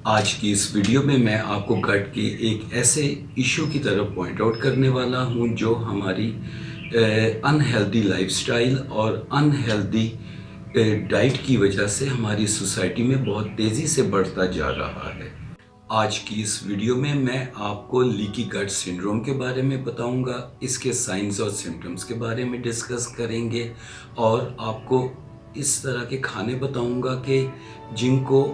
आज की इस वीडियो में मैं आपको गट के एक ऐसे इशू की तरफ पॉइंट आउट करने वाला हूं जो हमारी अनहेल्दी लाइफस्टाइल और अनहेल्दी डाइट की वजह से हमारी सोसाइटी में बहुत तेज़ी से बढ़ता जा रहा है। आज की इस वीडियो में मैं आपको लीकी गट सिंड्रोम के बारे में बताऊंगा, इसके साइंस और सिम्टम्स के बारे में डिस्कस करेंगे और आपको इस तरह के खाने बताऊंगा कि जिनको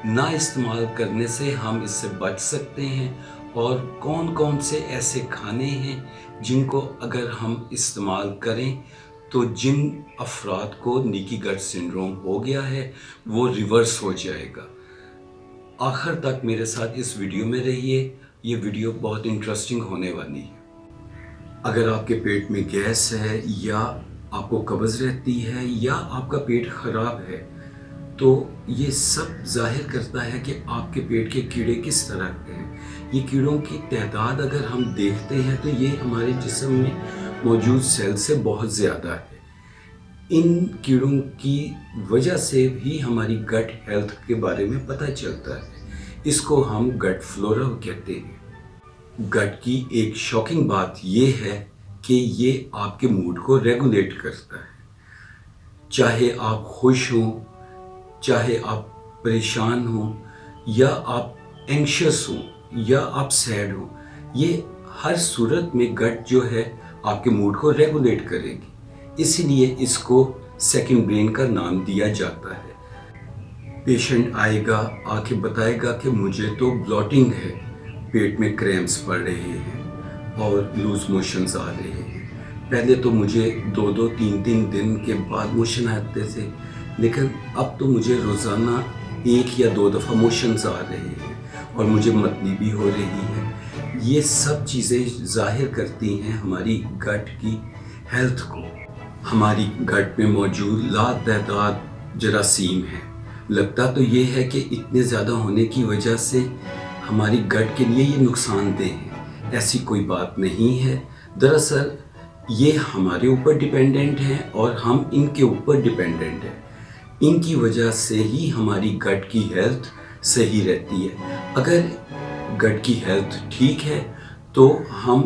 ना इस्तेमाल करने से हम इससे बच सकते हैं और कौन कौन से ऐसे खाने हैं जिनको अगर हम इस्तेमाल करें तो जिन अफराद को लीकी गट सिंड्रोम हो गया है वो रिवर्स हो जाएगा। आखिर तक मेरे साथ इस वीडियो में रहिए, ये वीडियो बहुत इंटरेस्टिंग होने वाली है। अगर आपके पेट में गैस है या आपको कब्ज़ रहती है या आपका पेट ख़राब है तो ये सब जाहिर करता है कि आपके पेट के कीड़े किस तरह के हैं। ये कीड़ों की तादाद अगर हम देखते हैं तो ये हमारे जिस्म में मौजूद सेल से बहुत ज़्यादा है। इन कीड़ों की वजह से भी हमारी गट हेल्थ के बारे में पता चलता है। इसको हम गट फ्लोरा कहते हैं। गट की एक शॉकिंग बात ये है कि ये आपके मूड को रेगुलेट करता है। चाहे आप खुश हों, चाहे आप परेशान हो या आप एंग्शियस हो या आप सैड हो, ये हर सूरत में गट जो है आपके मूड को रेगुलेट करेगी। इसीलिए इसको सेकंड ब्रेन का नाम दिया जाता है। पेशेंट आएगा, आके बताएगा कि मुझे तो ब्लॉटिंग है, पेट में क्रैम्प्स पड़ रहे हैं और लूज मोशंस आ रहे हैं। पहले तो मुझे 2-2, 3-3 दिन के बाद मोशन आते थे, लेकिन अब तो मुझे रोज़ाना 1 या 2 दफ़ा मोशंस आ रहे हैं और मुझे मतली भी हो रही है। ये सब चीज़ें ज़ाहिर करती हैं हमारी गट की हेल्थ को। हमारी गट में मौजूद लातादाद जरासीम हैं। लगता तो ये है कि इतने ज़्यादा होने की वजह से हमारी गट के लिए ये नुकसानदेह है। ऐसी कोई बात नहीं है। दरअसल ये हमारे ऊपर डिपेंडेंट हैं और हम इनके ऊपर डिपेंडेंट हैं। इनकी वजह से ही हमारी गट की हेल्थ सही रहती है। अगर गट की हेल्थ ठीक है तो हम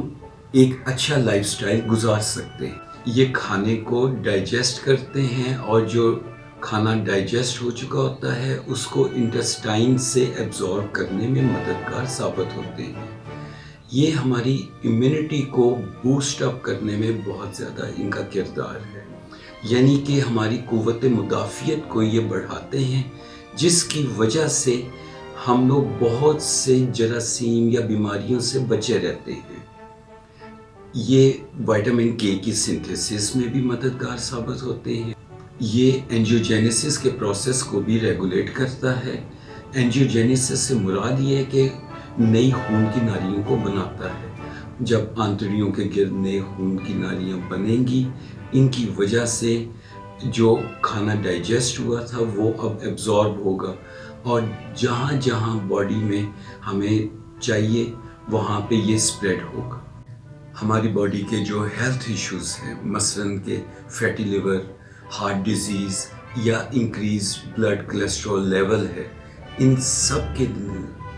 एक अच्छा लाइफस्टाइल गुजार सकते हैं। ये खाने को डाइजेस्ट करते हैं और जो खाना डाइजेस्ट हो चुका होता है उसको इंटेस्टाइन से एब्जॉर्ब करने में मददगार साबित होते हैं। ये हमारी इम्यूनिटी को बूस्ट अप करने में बहुत ज़्यादा इनका किरदार है, यानी कि हमारी क़ुव्वत मुदाफ़ियत को ये बढ़ाते हैं, जिसकी वजह से हम लोग बहुत से जरासीम या बीमारियों से बचे रहते हैं। ये विटामिन के की सिंथेसिस में भी मददगार साबित होते हैं। ये एंजियोजेनेसिस के प्रोसेस को भी रेगुलेट करता है। एंजियोजेनेसिस से मुराद ये है कि नई खून की नालियों को बनाता है। जब आंतड़ियों के गिर्द नए खून की नालियाँ बनेंगी, इनकी वजह से जो खाना डाइजेस्ट हुआ था वो अब एब्जॉर्ब होगा और जहाँ जहाँ बॉडी में हमें चाहिए वहाँ पे ये स्प्रेड होगा। हमारी बॉडी के जो हेल्थ इश्यूज़ हैं, मसलन के फैटी लिवर, हार्ट डिजीज़ या इंक्रीज ब्लड कोलेस्ट्रॉल लेवल है, इन सब के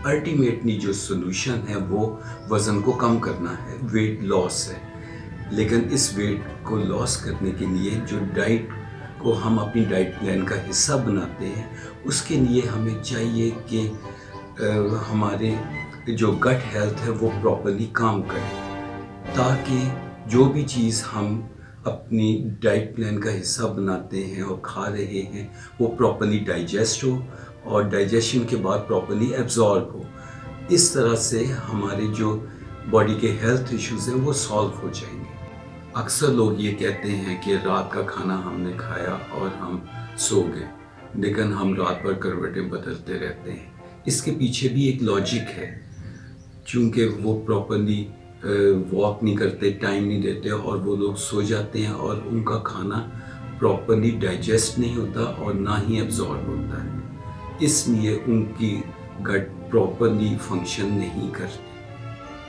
अल्टीमेटली जो सोल्यूशन है वो वज़न को कम करना है, वेट लॉस है। लेकिन इस वेट को लॉस करने के लिए जो डाइट को हम अपनी डाइट प्लान का हिस्सा बनाते हैं, उसके लिए हमें चाहिए कि हमारे जो गट हेल्थ है वो प्रॉपर्ली काम करे, ताकि जो भी चीज़ हम अपनी डाइट प्लान का हिस्सा बनाते हैं और खा रहे हैं वो प्रॉपर्ली डाइजेस्ट हो और डाइजेशन के बाद प्रॉपर्ली एब्जॉर्ब हो। इस तरह से हमारे जो बॉडी के हेल्थ इश्यूज़ हैं वो सॉल्व हो जाएंगे। अक्सर लोग ये कहते हैं कि रात का खाना हमने खाया और हम सो गए, लेकिन हम रात भर करवटें बदलते रहते हैं। इसके पीछे भी एक लॉजिक है, चूँकि वो प्रॉपर्ली वॉक नहीं करते, टाइम नहीं देते और वो लोग सो जाते हैं और उनका खाना प्रॉपर्ली डाइजेस्ट नहीं होता और ना ही एब्जॉर्ब होता है, इसलिए उनकी गट प्रॉपर्ली फंक्शन नहीं करती।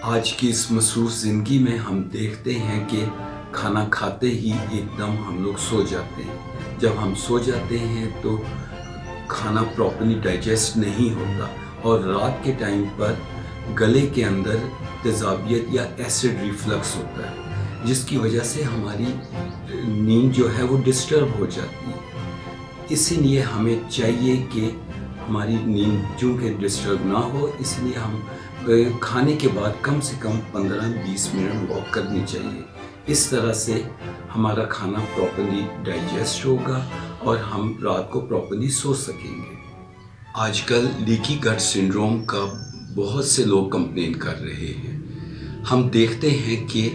आज की इस मसरूफ़ ज़िंदगी में हम देखते हैं कि खाना खाते ही एकदम हम लोग सो जाते हैं। जब हम सो जाते हैं तो खाना प्रॉपर्ली डाइजेस्ट नहीं होता اور رات کے ٹائم پر گلے کے اندر تیزابیت یا ایسڈ ریفلکس ہوتا ہے، جس کی وجہ سے ہماری نیند جو ہے وہ ڈسٹرب ہو جاتی ہے۔ اسی لیے ہمیں چاہیے کہ ہماری نیند چونکہ ڈسٹرب نہ ہو، اس لیے ہم کھانے کے بعد کم سے کم 15-20 منٹ واک کرنی چاہیے۔ اس طرح سے ہمارا کھانا پراپرلی ڈائجسٹ ہوگا اور ہم رات کو پراپرلی سو سکیں گے۔ آج کل لیکی گٹ سنڈروم کا بہت سے لوگ کمپلین کر رہے ہیں۔ ہم دیکھتے ہیں کہ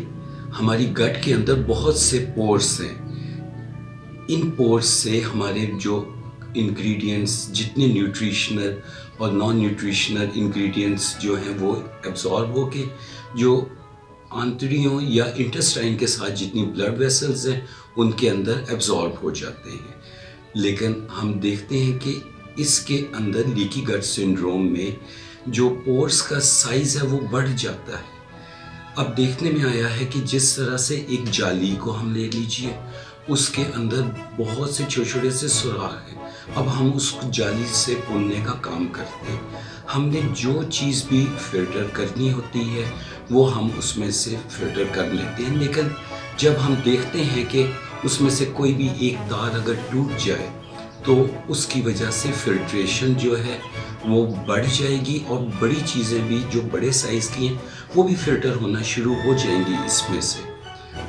ہماری گٹ کے اندر بہت سے پورس ہیں۔ ان پورس سے ہمارے جو انگریڈینٹس، جتنے نیوٹریشنل اور نان نیوٹریشنل انگریڈینٹس جو ہیں وہ ایبزارب ہو کے جو آنتڑیوں یا انٹسٹائن کے ساتھ جتنی بلڈ ویسلز ہیں ان کے اندر ایبزارب ہو جاتے ہیں۔ لیکن ہم دیکھتے ہیں کہ اس کے اندر لیکی گٹ سنڈروم میں جو پورس کا سائز ہے وہ بڑھ جاتا ہے۔ اب دیکھنے میں آیا ہے کہ جس طرح سے ایک جالی کو ہم لے لیجئے، اس کے اندر بہت سے چھوٹے چھوٹے سے سوراخ ہیں۔ اب ہم اس جالی سے پوننے کا کام کرتے ہیں۔ ہم نے جو چیز بھی فلٹر کرنی ہوتی ہے وہ ہم اس میں سے فلٹر کر لیتے ہیں، لیکن جب ہم دیکھتے ہیں کہ اس میں سے کوئی بھی ایک تار اگر ٹوٹ جائے تو اس کی وجہ سے فلٹریشن جو ہے وہ بڑھ جائے گی، اور بڑی چیزیں بھی جو بڑے سائز کی ہیں وہ بھی فلٹر ہونا شروع ہو جائیں گی اس میں سے۔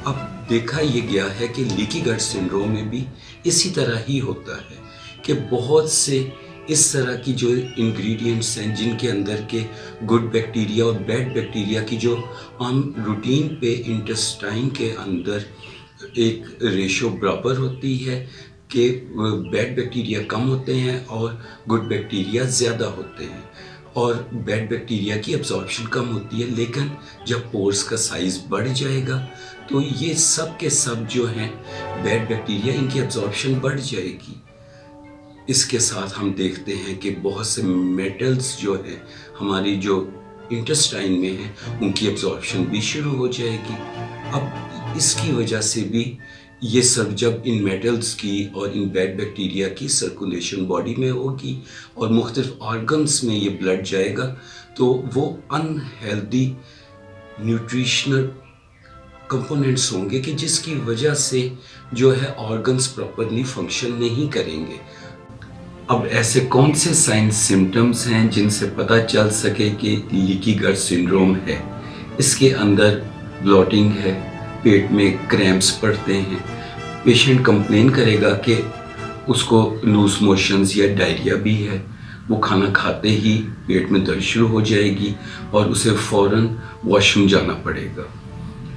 اب دیکھا یہ گیا ہے کہ لیکی گٹ سنڈروم میں بھی اسی طرح ہی ہوتا ہے کہ بہت سے اس طرح کی جو انگریڈینٹس ہیں جن کے اندر کے گڈ بیکٹیریا اور بیڈ بیکٹیریا کی جو عام روٹین پہ انٹسٹائن کے اندر ایک ریشو برابر ہوتی ہے کہ بیڈ بیکٹیریا کم ہوتے ہیں اور گڈ بیکٹیریا زیادہ ہوتے ہیں، اور بیڈ بیکٹیریا کی ابزارپشن کم ہوتی ہے۔ لیکن جب پورس کا سائز بڑھ جائے گا تو یہ سب کے سب جو ہیں بیڈ بیکٹیریا، ان کی ابزارپشن بڑھ جائے گی۔ اس کے ساتھ ہم دیکھتے ہیں کہ بہت سے میٹلز جو ہیں ہماری جو انٹسٹائن میں ہیں ان کی ابزارپشن بھی شروع ہو جائے گی۔ اب اس کی وجہ سے بھی یہ سب جب ان میٹلز کی اور ان بیڈ بیکٹیریا کی سرکولیشن باڈی میں ہوگی اور مختلف آرگنز میں یہ بلڈ جائے گا تو وہ ان ہیلدی نیوٹریشنل کمپوننٹس ہوں گے کہ جس کی وجہ سے جو ہے آرگنز پراپرلی فنکشن نہیں کریں گے۔ اب ایسے کون سے سائنس سمٹمز ہیں جن سے پتہ چل سکے کہ لیکی گٹ سنڈروم ہے؟ اس کے اندر بلوٹنگ ہے، پیٹ میں کریمپس پڑتے ہیں، پیشنٹ کمپلین کرے گا کہ اس کو لوز موشنز یا ڈائریا بھی ہے، وہ کھانا کھاتے ہی پیٹ میں درد شروع ہو جائے گی اور اسے فوراً واش روم جانا پڑے گا۔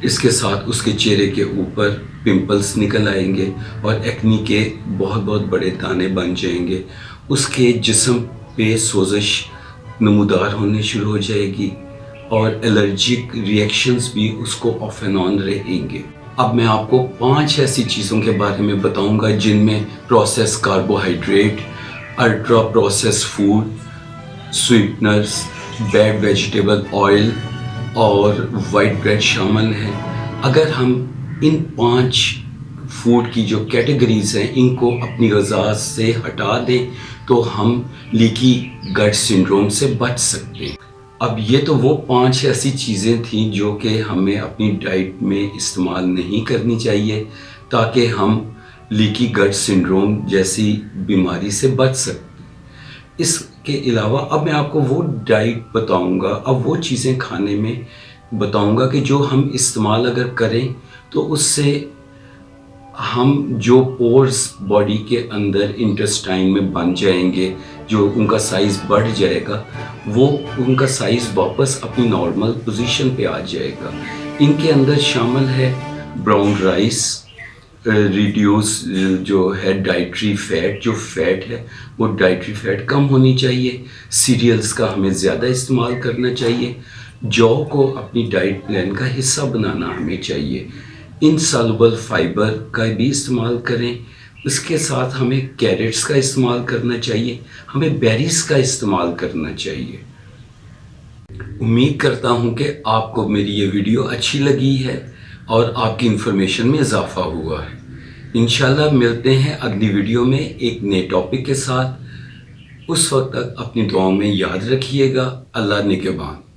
اس کے ساتھ اس کے چہرے کے اوپر پمپلز نکل آئیں گے اور ایکنی کے بہت بہت بڑے دانے بن جائیں گے، اس کے جسم پہ سوزش نمودار ہونے شروع ہو جائے گی اور الرجک ریئیکشنز بھی اس کو آف اینڈ آن رہیں گے۔ اب میں آپ کو 5 ایسی چیزوں کے بارے میں بتاؤں گا جن میں process carbohydrate, ultra process food, sweeteners, bad vegetable oil اور وائٹ بریڈ شامل ہیں۔ اگر ہم ان 5 فوڈ کی جو کیٹیگریز ہیں ان کو اپنی غذا سے ہٹا دیں تو ہم لیکی گٹ سنڈروم سے بچ سکتے ہیں۔ اب یہ تو وہ 5 ایسی چیزیں تھیں جو کہ ہمیں اپنی ڈائٹ میں استعمال نہیں کرنی چاہیے تاکہ ہم لیکی گٹ سنڈروم جیسی بیماری سے بچ سکیں۔ اس کے علاوہ اب میں آپ کو وہ ڈائٹ بتاؤں گا، اب وہ چیزیں کھانے میں بتاؤں گا کہ جو ہم استعمال اگر کریں تو اس سے ہم جو پورز باڈی کے اندر انٹسٹائن میں بن جائیں گے، جو ان کا سائز بڑھ جائے گا، وہ ان کا سائز واپس اپنی نارمل پوزیشن پہ آ جائے گا۔ ان کے اندر شامل ہے براؤن رائس، ریڈیوس جو ہے ڈائٹری فیٹ، جو فیٹ ہے وہ ڈائٹری فیٹ کم ہونی چاہیے، سیریلز کا ہمیں زیادہ استعمال کرنا چاہیے، جو کو اپنی ڈائٹ پلان کا حصہ بنانا ہمیں چاہیے، انسالوبل فائبر کا بھی استعمال کریں، اس کے ساتھ ہمیں کیرٹس کا استعمال کرنا چاہیے، ہمیں بیریز کا استعمال کرنا چاہیے۔ امید کرتا ہوں کہ آپ کو میری یہ ویڈیو اچھی لگی ہے اور آپ کی انفارمیشن میں اضافہ ہوا ہے۔ انشاءاللہ ملتے ہیں اگلی ویڈیو میں ایک نئے ٹاپک کے ساتھ۔ اس وقت تک اپنی دعاؤں میں یاد رکھیے گا۔ اللہ نگہبان۔